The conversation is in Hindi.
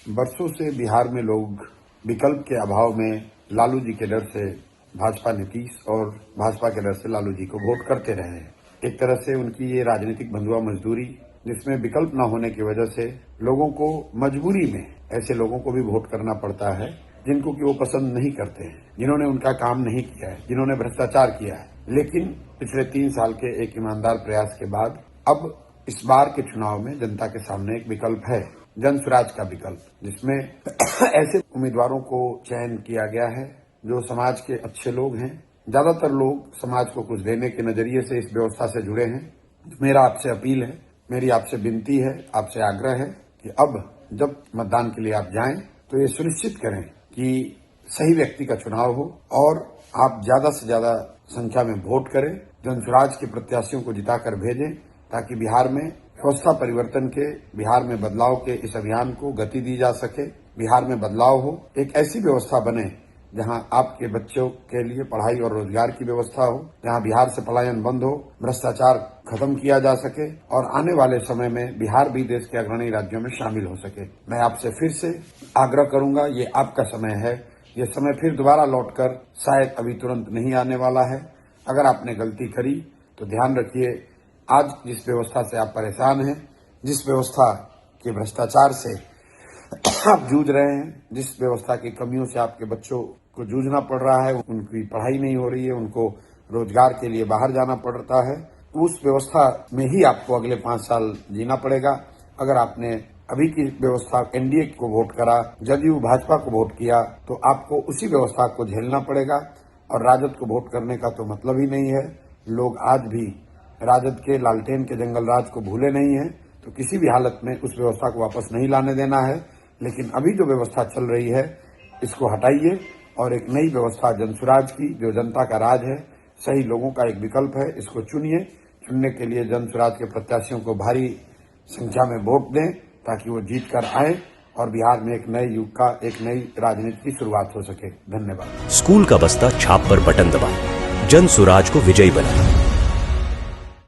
बरसों से बिहार में लोग विकल्प के अभाव में लालू जी के डर से भाजपा नीतीश और भाजपा के डर से लालू जी को वोट करते रहे हैं। एक तरह से उनकी ये राजनीतिक बंधुआ मजदूरी, जिसमें विकल्प न होने की वजह से लोगों को मजबूरी में ऐसे लोगों को भी वोट करना पड़ता है जिनको कि वो पसंद नहीं करते हैं, जिन्होंने उनका काम नहीं किया है, जिन्होंने भ्रष्टाचार किया है। लेकिन पिछले 3 साल के एक ईमानदार प्रयास के बाद अब इस बार के चुनाव में जनता के सामने एक विकल्प है, जन स्वराज का विकल्प, जिसमें ऐसे उम्मीदवारों को चयन किया गया है जो समाज के अच्छे लोग हैं। ज्यादातर लोग समाज को कुछ देने के नजरिए से इस व्यवस्था से जुड़े हैं। मेरा आपसे अपील है, मेरी आपसे विनती है, आपसे आग्रह है कि अब जब मतदान के लिए आप जाएं तो ये सुनिश्चित करें कि सही व्यक्ति का चुनाव हो और आप ज्यादा से ज्यादा संख्या में वोट करें, जन स्वराज के प्रत्याशियों को जिताकर भेजें, ताकि बिहार में व्यवस्था परिवर्तन के, बिहार में बदलाव के इस अभियान को गति दी जा सके। बिहार में बदलाव हो, एक ऐसी व्यवस्था बने जहां आपके बच्चों के लिए पढ़ाई और रोजगार की व्यवस्था हो, जहां बिहार से पलायन बंद हो, भ्रष्टाचार खत्म किया जा सके और आने वाले समय में बिहार भी देश के अग्रणी राज्यों में शामिल हो सके। मैं आपसे फिर से आग्रह करूंगा, ये आपका समय है, ये समय फिर दोबारा लौटकर शायद अभी तुरंत नहीं आने वाला है। अगर आपने गलती करी तो ध्यान रखिए, आज जिस व्यवस्था से आप परेशान हैं, जिस व्यवस्था के भ्रष्टाचार से आप जूझ रहे हैं, जिस व्यवस्था की कमियों से आपके बच्चों को जूझना पड़ रहा है, उनकी पढ़ाई नहीं हो रही है, उनको रोजगार के लिए बाहर जाना पड़ता है, उस व्यवस्था में ही आपको अगले 5 साल जीना पड़ेगा। अगर आपने अभी की व्यवस्था एनडीए को वोट करा, जदयू भाजपा को वोट किया, तो आपको उसी व्यवस्था को झेलना पड़ेगा और राजद को वोट करने का तो मतलब ही नहीं है। लोग आज भी राजद के लालटेन के जंगल राज को भूले नहीं है, तो किसी भी हालत में उस व्यवस्था को वापस नहीं लाने देना है। लेकिन अभी जो व्यवस्था चल रही है, इसको हटाइए और एक नई व्यवस्था जन स्वराज की, जो जनता का राज है, सही लोगों का एक विकल्प है, इसको चुनिए। चुनने के लिए जन स्वराज के प्रत्याशियों को भारी संख्या में वोट दें ताकि वो जीत कर आए और बिहार में एक नए युग का, एक नई राजनीति की शुरुआत हो सके। धन्यवाद। स्कूल का बस्ता छाप पर बटन दबाएं, जन स्वराज को विजयी बनाएं।